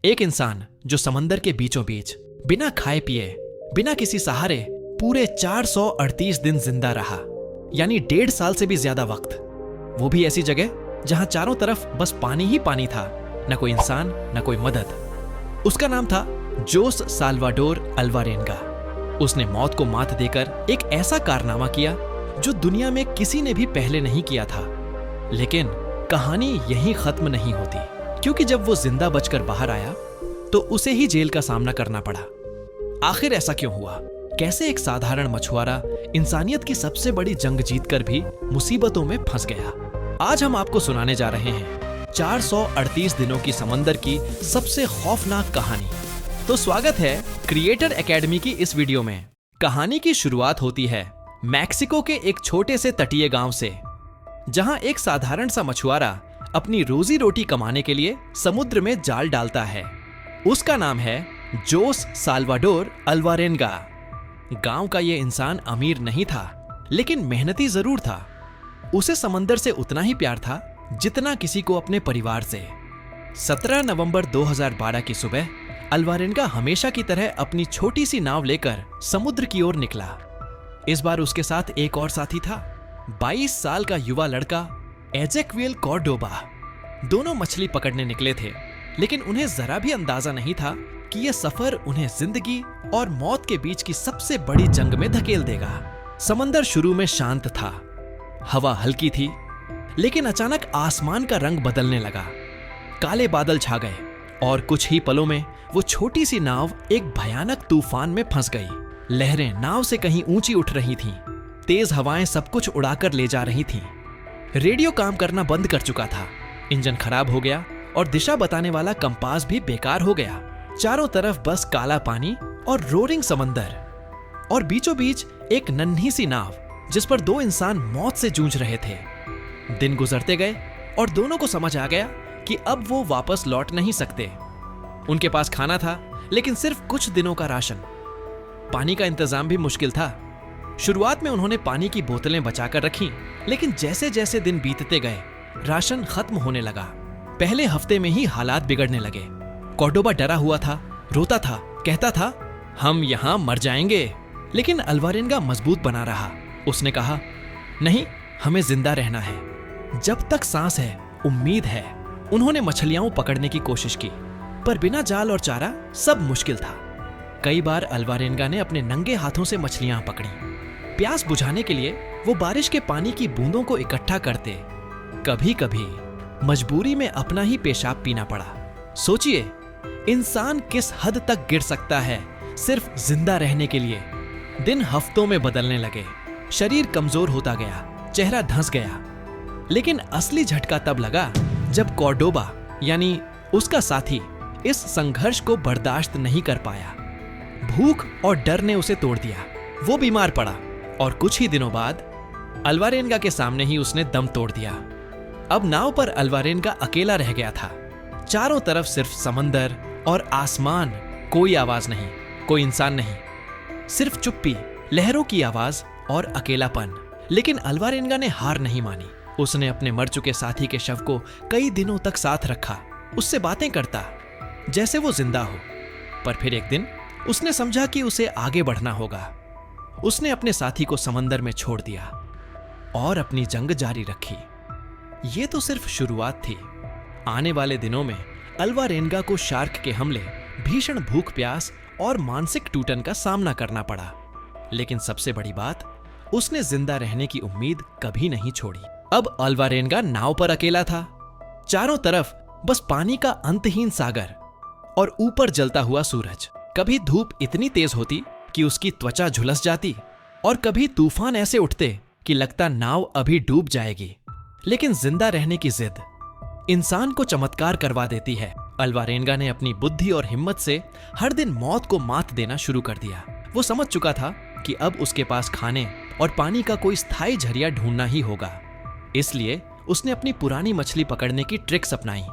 एक इंसान जो समंदर के बीचों बीच बिना खाए पिए, बिना किसी सहारे पूरे 438 दिन जिंदा रहा, यानी 1.5 साल से भी ज्यादा वक्त। वो भी ऐसी जगह जहां चारों तरफ बस पानी ही पानी था, न कोई इंसान न कोई मदद। उसका नाम था जोस साल्वाडोर अल्वारेन्गा। उसने मौत को मात देकर एक ऐसा कारनामा किया जो दुनिया में किसी ने भी पहले नहीं किया था। लेकिन कहानी यहीं खत्म नहीं होती, क्योंकि जब वो जिंदा बचकर बाहर आया तो उसे ही जेल का सामना करना पड़ा। आखिर ऐसा क्यों हुआ? कैसे एक साधारण मछुआरा इंसानियत की सबसे बड़ी जंग जीतकर भी मुसीबतों में फंस गया? आज हम आपको सुनाने जा रहे हैं 438 दिनों की समंदर की सबसे खौफनाक कहानी। तो स्वागत है क्रिएटर एकेडमी की इस वीडियो में। कहानी की शुरुआत होती है मैक्सिको के एक छोटे से तटीय गांव से, जहां एक साधारण सा मछुआरा अपनी रोजी रोटी कमाने के लिए समुद्र में जाल डालता है। उसका नाम है जोस साल्वाडोर अल्वारेन्गा। गांव का ये इंसान अमीर नहीं था, लेकिन मेहनती जरूर था। उसे समंदर से उतना ही प्यार था जितना किसी को अपने परिवार से। 17 नवंबर 2012 की सुबह अल्वारेन्गा हमेशा की तरह अपनी छोटी सी नाव लेकर समुद्र की ओर निकला। इस बार उसके साथ एक और साथी था, 22 साल का युवा लड़का एजेक्वियल कॉर्डोबा। दोनों मछली पकड़ने निकले थे, लेकिन उन्हें जरा भी अंदाजा नहीं था कि यह सफर उन्हें जिंदगी और मौत के बीच की सबसे बड़ी जंग में धकेल देगा। समंदर शुरू में शांत था, हवा हल्की थी, लेकिन अचानक आसमान का रंग बदलने लगा। काले बादल छा गए और कुछ ही पलों में वो छोटी सी नाव एक भयानक तूफान में फंस गई। लहरें नाव से कहीं ऊंची उठ रही थीं, तेज हवाएं सब कुछ उड़ाकर ले जा रही थीं। रेडियो काम करना बंद कर चुका था, इंजन खराब हो गया और दिशा बताने वाला कंपास भी बेकार हो गया। चारों तरफ बस काला पानी और रोरिंग समंदर, और बीचों बीच एक नन्ही सी नाव जिस पर दो इंसान मौत से जूझ रहे थे। दिन गुजरते गए और दोनों को समझ आ गया कि अब वो वापस लौट नहीं सकते। उनके पास खाना था, लेकिन सिर्फ कुछ दिनों का राशन। पानी का इंतजाम भी मुश्किल था। शुरुआत में उन्होंने पानी की बोतलें बचाकर रखीं, लेकिन जैसे जैसे दिन बीतते गए राशन खत्म होने लगा। पहले हफ्ते में ही हालात बिगड़ने लगे। कॉर्डोबा डरा हुआ था, रोता था, कहता था हम यहां मर जाएंगे। लेकिन अल्वारेन्गा मजबूत बना रहा। उसने कहा नहीं, हमें जिंदा रहना है। जब तक सांस है उम्मीद है। उन्होंने मछलियां पकड़ने की कोशिश की, पर बिना जाल और चारा सब मुश्किल था। कई बार अल्वारेन्गा ने अपने नंगे हाथों से मछलियां पकड़ी। प्यास बुझाने के लिए वो बारिश के पानी की बूंदों को इकट्ठा करते। कभी कभी मजबूरी में अपना ही पेशाब पीना पड़ा। सोचिए, इंसान किस हद तक गिर सकता है सिर्फ जिंदा रहने के लिए। दिन हफ्तों में बदलने लगे, शरीर कमजोर होता गया, चेहरा धंस गया। लेकिन असली झटका तब लगा जब कॉर्डोबा यानी उसका साथी इस संघर्ष को बर्दाश्त नहीं कर पाया। भूख और डर ने उसे तोड़ दिया। वो बीमार पड़ा और कुछ ही दिनों बाद अल्वारेन्गा के सामने ही उसने दम तोड़ दिया। अब नाव पर अल्वारेन्गा अकेला रह गया था। चारों तरफ सिर्फ समंदर और आसमान, कोई आवाज नहीं, कोई इंसान नहीं, सिर्फ चुप्पी, लहरों की आवाज और अकेलापन। लेकिन अल्वारेन्गा ने हार नहीं मानी। उसने अपने मर चुके साथी के शव को कई दिनों तक साथ रखा, उससे बातें करता जैसे वो जिंदा हो। पर फिर एक दिन उसने समझा कि उसे आगे बढ़ना होगा। उसने अपने साथी को समंदर में छोड़ दिया और अपनी जंग जारी रखी। ये तो सिर्फ शुरुआत थी। आने वाले दिनों में अल्वारेन्गा को शार्क के हमले, भीषण भूख प्यास और मानसिक टूटन का सामना करना पड़ा। लेकिन सबसे बड़ी बात, उसने जिंदा रहने की उम्मीद कभी नहीं छोड़ी। अब अल्वारेन्गा नाव पर अकेला था। चारों तरफ बस पानी का अंतहीन सागर और ऊपर जलता हुआ सूरज। कभी धूप इतनी तेज होती कि उसकी त्वचा झुलस जाती, और कभी तूफान ऐसे उठते कि लगता नाव अभी डूब जाएगी। लेकिन जिंदा रहने की जिद इंसान को चमत्कार करवा देती है। अल्वारेन्गा ने अपनी बुद्धि और हिम्मत से हर दिन मौत को मात देना शुरू कर दिया। वो समझ चुका था कि अब उसके पास खाने और पानी का कोई स्थायी जरिया ढूंढना ही होगा। इसलिए उसने अपनी पुरानी मछली पकड़ने की ट्रिक्स अपनाई।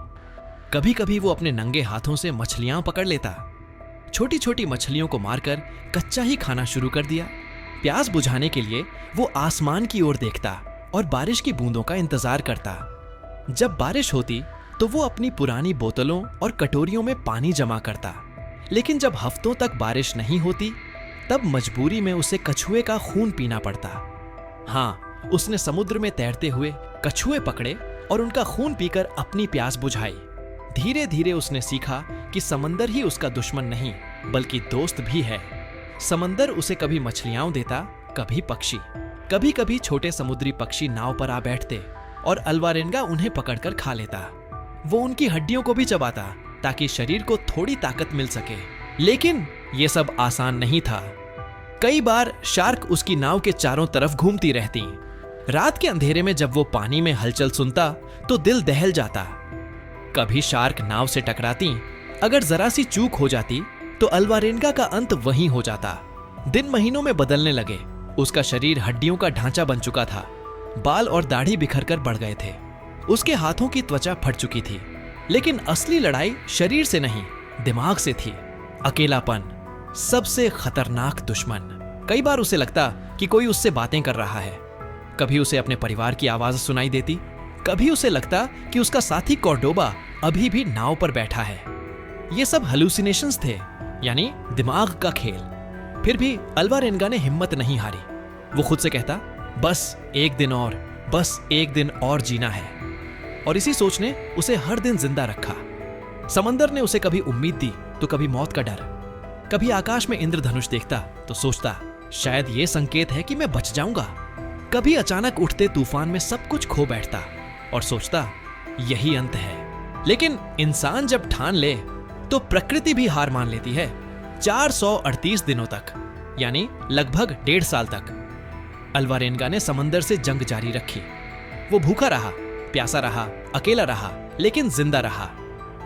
कभी कभी वो अपने नंगे हाथों से मछलियां पकड़ लेता। छोटी छोटी मछलियों को मारकर कच्चा ही खाना शुरू कर दिया। प्यास बुझाने के लिए वो आसमान की ओर देखता और बारिश की बूंदों का इंतजार करता। जब बारिश होती तो वो अपनी पुरानी बोतलों और कटोरियों में पानी जमा करता। लेकिन जब हफ्तों तक बारिश नहीं होती, तब मजबूरी में उसे कछुए का खून पीना पड़ता। हाँ, उसने समुद्र में तैरते हुए कछुए पकड़े और उनका खून पीकर अपनी प्यास बुझाई। धीरे धीरे उसने सीखा कि समंदर ही उसका दुश्मन नहीं बल्कि दोस्त भी है। समंदर उसे कभी मछलियां देता, कभी पक्षी। कभी कभी छोटे समुद्री पक्षी नाव पर आ बैठते और अल्वारेंगा उन्हें पकड़कर खा लेता। वो उनकी हड्डियों को भी चबाता ताकि शरीर को थोड़ी ताकत मिल सके। लेकिन ये सब आसान नहीं था। कई बार शार्क उसकी नाव के चारों तरफ घूमती रहती। रात के अंधेरे में जब वो पानी में हलचल सुनता तो दिल दहल जाता। कभी शार्क नाव से टकराती, अगर जरा सी चूक हो जाती तो अल्वारेंगा का अंत वहीं हो जाता। दिन महीनों में बदलने लगे। उसका शरीर हड्डियों का ढांचा बन चुका था। बाल और दाढ़ी बिखर कर बढ़ गए थे। उसके हाथों की त्वचा फट चुकी थी। लेकिन असली लड़ाई शरीर से नहीं, दिमाग से थी। अकेलापन, सबसे खतरनाक दुश्मन। कई बार उसे लगता कि कोई उससे बातें कर रहा है। कभी उसे अपने परिवार की आवाज सुनाई देती, कभी उसे लगता कि उसका साथी कॉर्डोबा अभी भी नाव पर बैठा है। ये सब हेलुसिनेशंस थे, यानी दिमाग का खेल। फिर भी अल्वारेंगा ने हिम्मत नहीं हारी। वो खुद से कहता, बस एक दिन और, बस एक दिन और जीना है। और इसी सोच ने उसे हर दिन जिंदा रखा। समंदर ने उसे कभी उम्मीद दी तो कभी मौत का डर। कभी आकाश में इंद्रधनुष देखता तो सोचता शायद ये संकेत है कि मैं बच जाऊंगा। कभी अचानक उठते तूफान में सब कुछ खो बैठता और सोचता यही अंत है। लेकिन इंसान जब ठान ले तो प्रकृति भी हार मान लेती है। 438 दिनों तक, यानी लगभग 1.5 साल तक अल्वारेंगा ने समंदर से जंग जारी रखी। वो भूखा रहा, प्यासा रहा, अकेला रहा, लेकिन जिंदा रहा।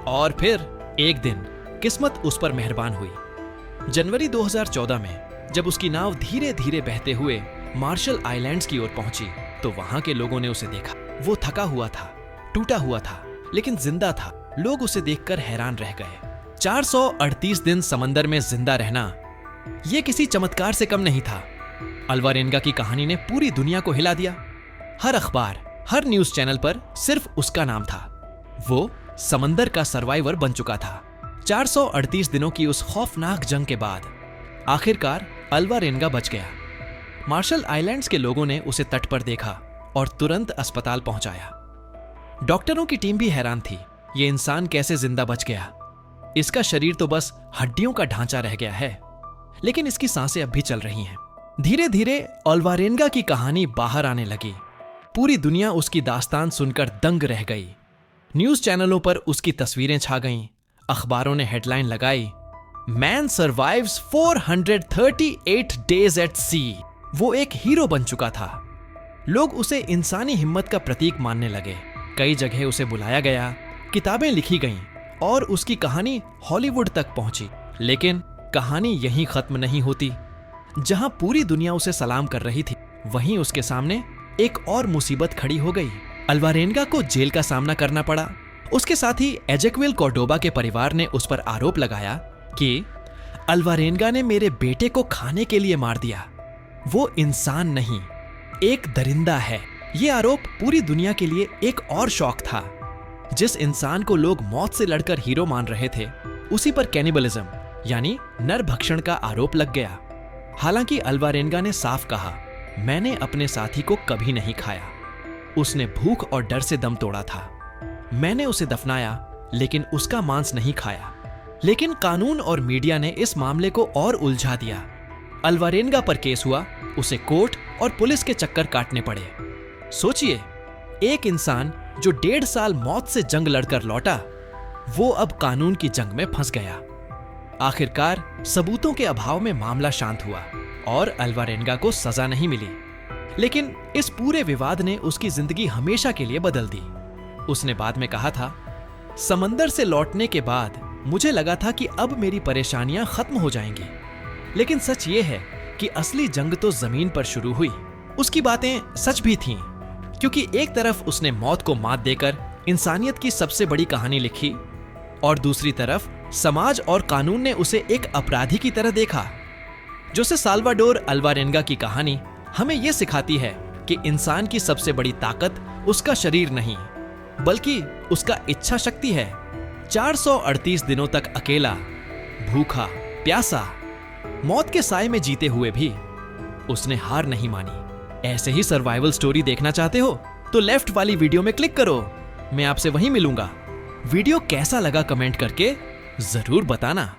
और फिर एक दिन किस्मत उस पर मेहरबान हुई। जनवरी 2014 में जब उसकी नाव धीरे धीरे बहते हुए मार्शल आइलैंड्स की ओर पहुंची तो वहां के लोगों ने उसे देखा। वो थका हुआ था, टूटा हुआ था, लेकिन जिंदा था। लोग उसे देखकर हैरान रह गए। 438 दिन समंदर में जिंदा रहना यह किसी चमत्कार से कम नहीं था। अल्वारेंगा की कहानी ने पूरी दुनिया को हिला दिया। हर अखबार, हर न्यूज चैनल पर सिर्फ उसका नाम था। वो समंदर का सर्वाइवर बन चुका था। 438 दिनों की उस खौफनाक जंग के बाद आखिरकार अल्वारेंगा बच गया। मार्शल आइलैंड्स के लोगों ने उसे तट पर देखा और तुरंत अस्पताल पहुंचाया। डॉक्टरों की टीम भी हैरान थी, ये इंसान कैसे जिंदा बच गया। इसका शरीर तो बस हड्डियों का ढांचा रह गया है, लेकिन इसकी सांसें अब भी चल रही हैं। धीरे धीरे अल्वारेंगा की कहानी बाहर आने लगी। पूरी दुनिया उसकी दास्तान सुनकर दंग रह गई। न्यूज चैनलों पर उसकी तस्वीरें छा गईं। अखबारों ने हेडलाइन लगाई, मैन सर्वाइव्स 438 डेज एट सी। वो एक हीरो बन चुका था। लोग उसे इंसानी हिम्मत का प्रतीक मानने लगे। कई जगह उसे बुलाया गया, किताबें लिखी गईं और उसकी कहानी हॉलीवुड तक पहुंची। लेकिन कहानी यहीं खत्म नहीं होती। जहां पूरी दुनिया उसे सलाम कर रही थी, वहीं उसके सामने एक और मुसीबत खड़ी हो गई। अल्वारेंगा को जेल का सामना करना पड़ा। उसके साथ ही एजेक्विल कॉर्डोबा के परिवार ने उस पर आरोप लगाया कि अल्वारेंगा ने मेरे बेटे को खाने के लिए मार दिया। वो इंसान नहीं, एक दरिंदा है। ये आरोप पूरी दुनिया के लिए एक और शौक था। जिस इंसान को लोग मौत से लड़कर हीरो मान रहे थे, उसी पर कैनिबलिज्म यानी नरभक्षण का आरोप लग गया। हालांकि अल्वारेंगा ने साफ कहा, मैंने अपने साथी को कभी नहीं खाया। उसने भूख और डर से दम तोड़ा था। मैंने उसे दफनाया, लेकिन उसका मांस नहीं खाया। लेकिन कानून और मीडिया ने इस मामले को और उलझा दिया। अल्वारेंगा पर केस हुआ, उसे कोर्ट और पुलिस के चक्कर काटने पड़े। सोचिए, एक इंसान जो 1.5 साल मौत से जंग लड़कर लौटा, वो अब कानून की जंग में फंस गया। आखिरकार सबूतों के अभाव में मामला शांत हुआ और अल्वारेंगा को सजा नहीं मिली। लेकिन इस पूरे विवाद ने उसकी जिंदगी हमेशा के लिए बदल दी। उसने बाद में कहा था, समंदर से लौटने के बाद मुझे लगा था कि अब मेरी परेशानियां खत्म हो जाएंगी। लेकिन सच ये है कि असली जंग तो जमीन पर शुरू हुई। उसकी बातें सच भी थीं, क्योंकि एक तरफ उसने मौत को मात देकर इंसानियत की सबसे बड़ी कहानी लिखी और दूसरी तरफ समाज और कानून ने उसे एक अपराधी की तरह देखा। जोसे साल्वाडोर अल्वारेंगा की कहानी हमें यह सिखाती है कि इंसान की सबसे बड़ी ताकत उसका शरीर नहीं, बल्कि उसका इच्छा शक्ति है। 438 दिनों तक अकेला, भूखा, प्यासा, मौत के साए में जीते हुए भी उसने हार नहीं मानी। ऐसे ही सर्वाइवल स्टोरी देखना चाहते हो तो लेफ्ट वाली वीडियो में क्लिक करो। मैं आपसे वहीं मिलूंगा। वीडियो कैसा लगा कमेंट करके जरूर बताना।